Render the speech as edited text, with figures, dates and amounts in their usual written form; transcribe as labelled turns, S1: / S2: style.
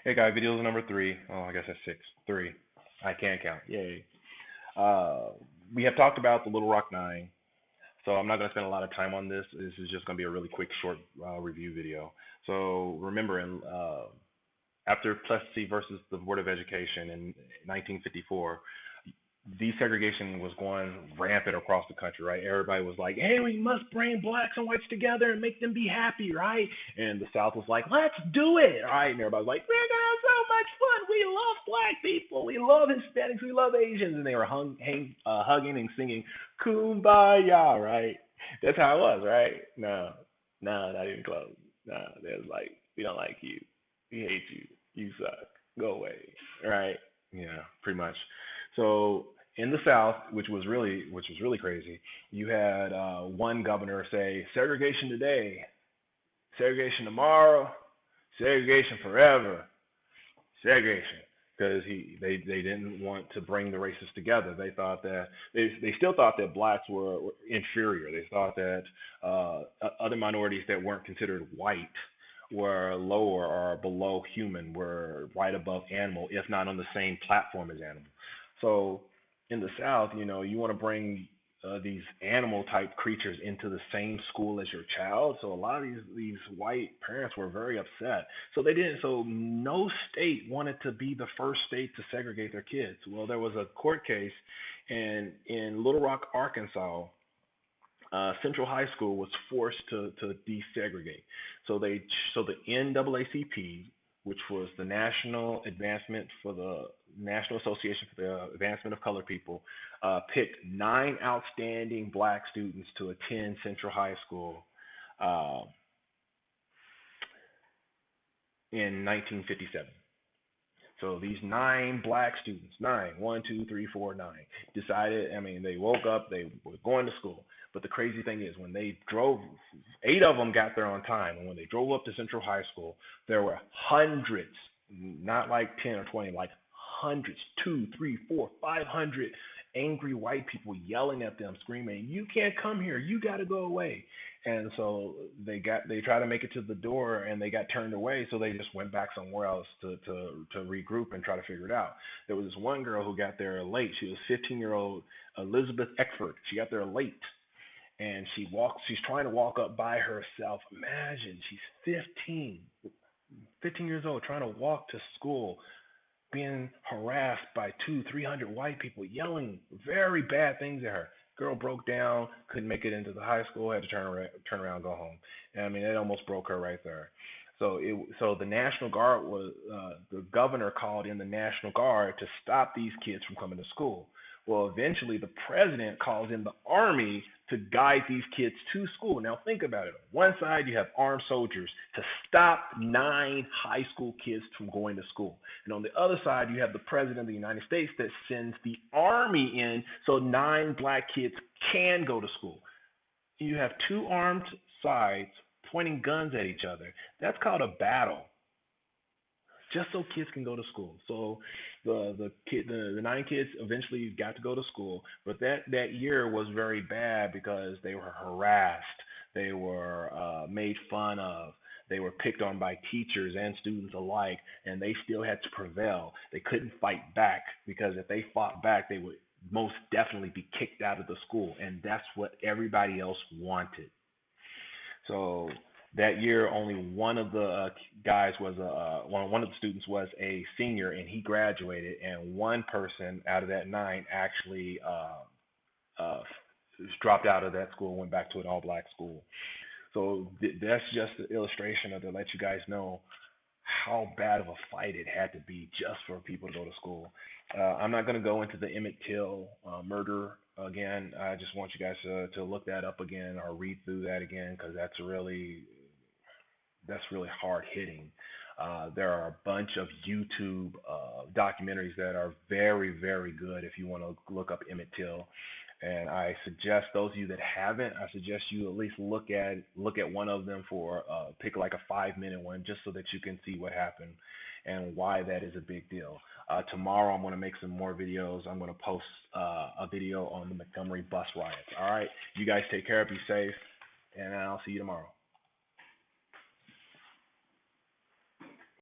S1: Hey guys, video number three. Oh, I guess that's six. Three. I can't count. Yay. We have talked about the Little Rock Nine, so I'm not going to spend a lot of time on this. This is just going to be a really quick, short review video. So remember, after Plessy versus the Board of Education in 1954, desegregation was going rampant across the country, right? Everybody was like, hey, we must bring blacks and whites together and make them be happy, right? And the South was like, let's do it, right? And everybody was like, we're going to have so much fun. We love black people. We love Hispanics. We love Asians. And they were hugging and singing Kumbaya, right? That's how it was, right? No, not even close. No, they was like, we don't like you. We hate you. You suck. Go away, right? Yeah, pretty much. So in the South, which was really crazy, you had one governor say segregation today, segregation tomorrow, segregation forever, segregation, because they didn't want to bring the races together. They thought that they still thought that blacks were inferior. They thought that other minorities that weren't considered white were lower or below human, were right above animal, if not on the same platform as animal. So in the South, you want to bring these animal type creatures into the same school as your child. So a lot of these white parents were very upset. So they didn't. So no state wanted to be the first state to segregate their kids. Well, there was a court case in Little Rock, Arkansas. Central High School was forced to desegregate. So the NAACP, which was the National Association for the Advancement of Colored People, picked 9 outstanding black students to attend Central High School uh, in 1957. So these 9 black students, 9, 1, 2, 3, 4, 9, decided, they woke up, they were going to school. But the crazy thing is, when they drove, 8 of them got there on time. And when they drove up to Central High School, there were hundreds, not like 10 or 20, like hundreds, 2, 3, 4, 500 angry white people yelling at them, screaming, "You can't come here. You got to go away." And so they tried to make it to the door and they got turned away. So they just went back somewhere else to regroup and try to figure it out. There was this one girl who got there late. She was 15-year-old Elizabeth Eckford. She got there late. And she's trying to walk up by herself. Imagine, she's 15 years old, trying to walk to school, being harassed by 200-300 white people yelling very bad things at her. Girl broke down, couldn't make it into the high school, had to turn around, and go home. And it almost broke her right there. So the National Guard the governor called in the National Guard to stop these kids from coming to school. Well, eventually the president calls in the army to guide these kids to school. Now think about it. On one side you have armed soldiers to stop 9 high school kids from going to school. And on the other side you have the president of the United States that sends the army in so 9 black kids can go to school. You have 2 armed sides pointing guns at each other. That's called a battle, just so kids can go to school. So the 9 kids eventually got to go to school, but that year was very bad because they were harassed, they were made fun of, they were picked on by teachers and students alike, and they still had to prevail. They couldn't fight back because if they fought back, they would most definitely be kicked out of the school, and that's what everybody else wanted. So that year, only one of the guys was one of the students was a senior, and he graduated. And one person out of that 9 actually uh, dropped out of that school and went back to an all-black school. So that's just an illustration of to let you guys know how bad of a fight it had to be just for people to go to school. I'm not going to go into the Emmett Till murder again. I just want you guys to look that up again or read through that again because that's really hard hitting. There are a bunch of YouTube documentaries that are very, very good if you want to look up Emmett Till. And I suggest those of you that haven't, I suggest you at least look at one of them for pick like a 5-minute one just so that you can see what happened and why that is a big deal. Tomorrow I'm going to make some more videos. I'm going to post a video on the Montgomery bus riots. All right, you guys take care, be safe, and I'll see you tomorrow.